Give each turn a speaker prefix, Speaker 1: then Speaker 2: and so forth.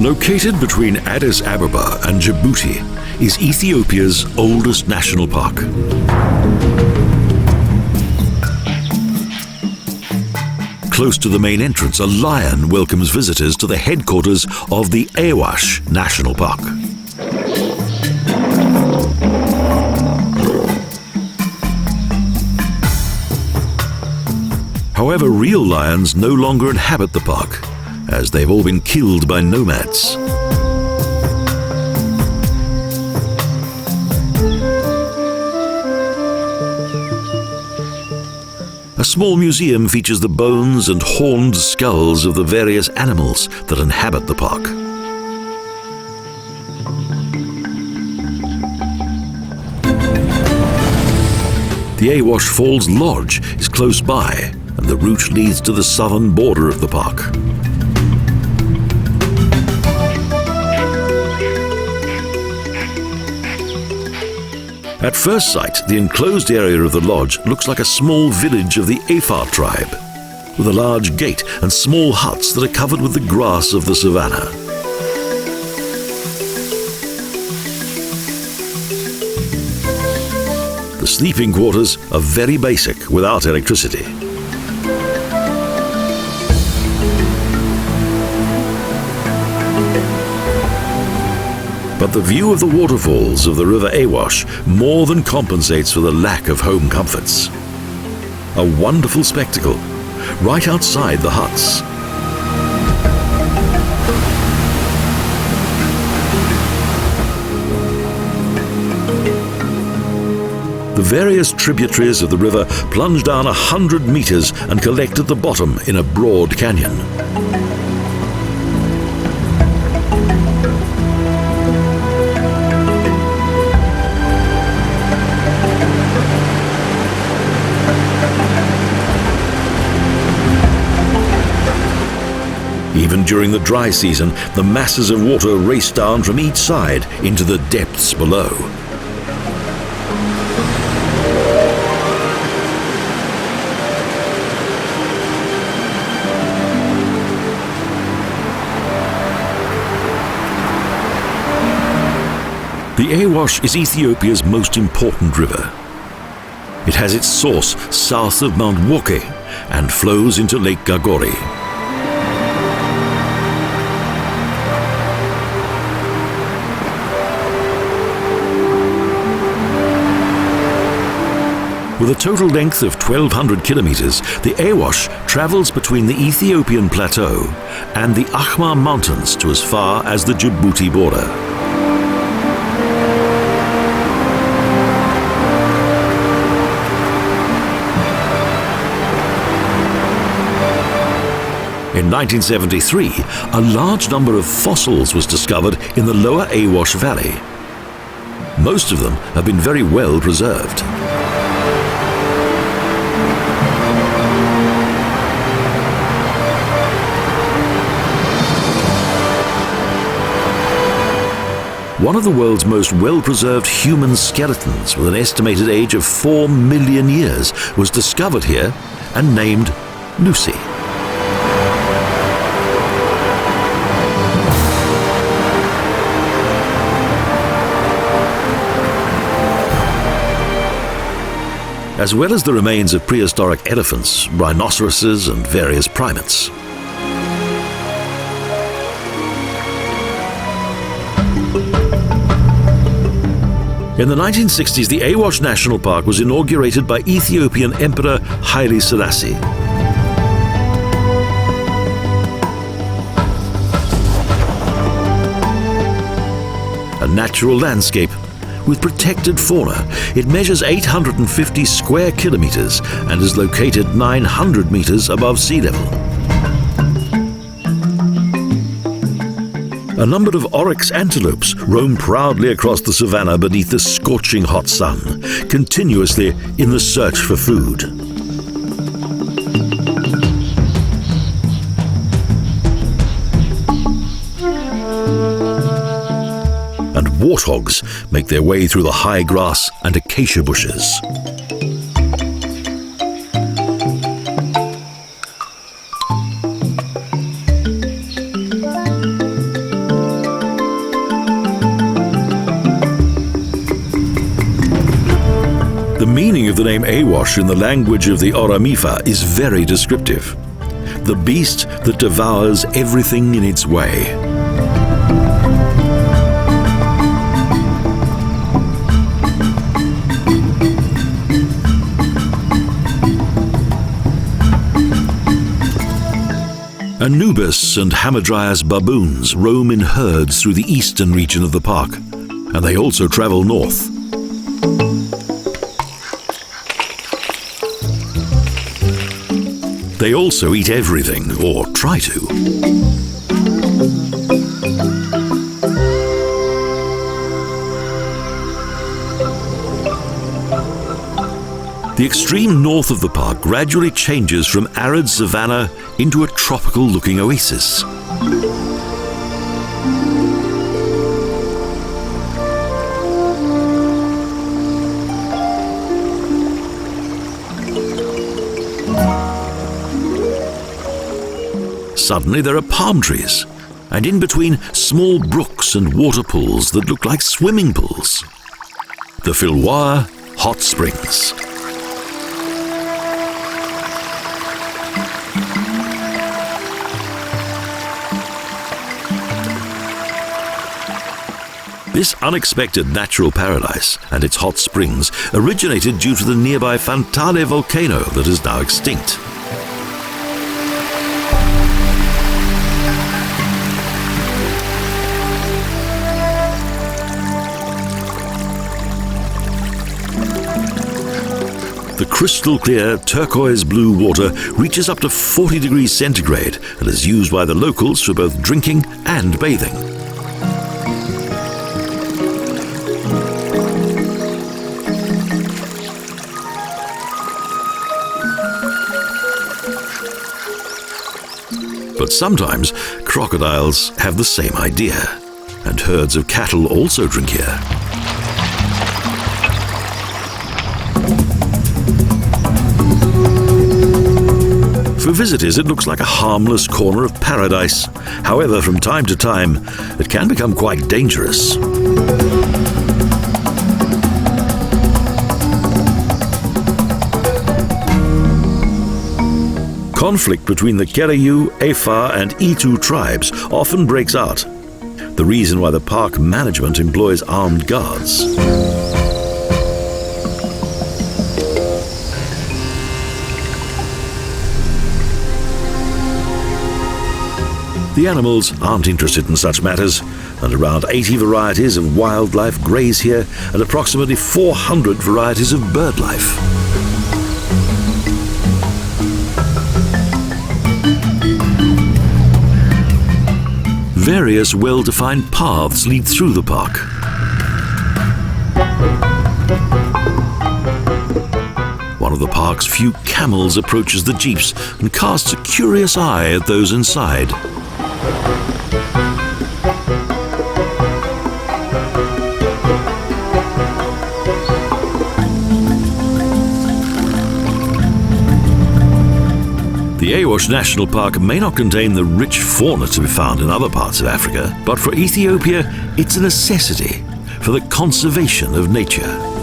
Speaker 1: Located between Addis Abeba and Djibouti is Ethiopia's oldest national park. Close to the main entrance, a lion welcomes visitors to the headquarters of the Awash National Park. However, real lions no longer inhabit the park, as they've all been killed by nomads. A small museum features the bones and horned skulls of the various animals that inhabit the park. The Awash Falls Lodge is close by, and the route leads to the southern border of the park. At first sight, the enclosed area of the lodge looks like a small village of the Afar tribe, with a large gate and small huts that are covered with the grass of the savannah. The sleeping quarters are very basic, without electricity. But the view of the waterfalls of the River Awash more than compensates for the lack of home comforts. A wonderful spectacle, right outside the huts. The various tributaries of the river plunge down 100 meters and collect at the bottom in a broad canyon. Even during the dry season, the masses of water race down from each side into the depths below. The Awash is Ethiopia's most important river. It has its source south of Mount Woke and flows into Lake Gagori. With a total length of 1,200 kilometers, the Awash travels between the Ethiopian plateau and the Afar mountains to as far as the Djibouti border. In 1973, a large number of fossils was discovered in the lower Awash Valley. Most of them have been very well preserved. One of the world's most well-preserved human skeletons, with an estimated age of 4 million years, was discovered here and named Lucy. As well as the remains of prehistoric elephants, rhinoceroses, and various primates. In the 1960s, the Awash National Park was inaugurated by Ethiopian Emperor Haile Selassie. A natural landscape with protected fauna. It measures 850 square kilometers and is located 900 meters above sea level. A number of oryx antelopes roam proudly across the savannah beneath the scorching hot sun, continuously in the search for food. And warthogs make their way through the high grass and acacia bushes. The meaning of the name Awash in the language of the Oramifa is very descriptive. The beast that devours everything in its way. Anubis and Hamadryas baboons roam in herds through the eastern region of the park, and they also travel north. They also eat everything, or try to. The extreme north of the park gradually changes from arid savannah into a tropical-looking oasis. Suddenly there are palm trees, and in between small brooks and water pools that look like swimming pools. The Filwoha Hot Springs. This unexpected natural paradise and its hot springs originated due to the nearby Fantale Volcano that is now extinct. The crystal clear turquoise blue water reaches up to 40 degrees centigrade and is used by the locals for both drinking and bathing. But sometimes crocodiles have the same idea, and herds of cattle also drink here. For visitors, it looks like a harmless corner of paradise. However, from time to time, it can become quite dangerous. Conflict between the Kerayu, Afar and Itu tribes often breaks out. The reason why the park management employs armed guards. The animals aren't interested in such matters, and around 80 varieties of wildlife graze here and approximately 400 varieties of bird life. Various well-defined paths lead through the park. One of the park's few camels approaches the jeeps and casts a curious eye at those inside. The Awash National Park may not contain the rich fauna to be found in other parts of Africa, but for Ethiopia, it's a necessity for the conservation of nature.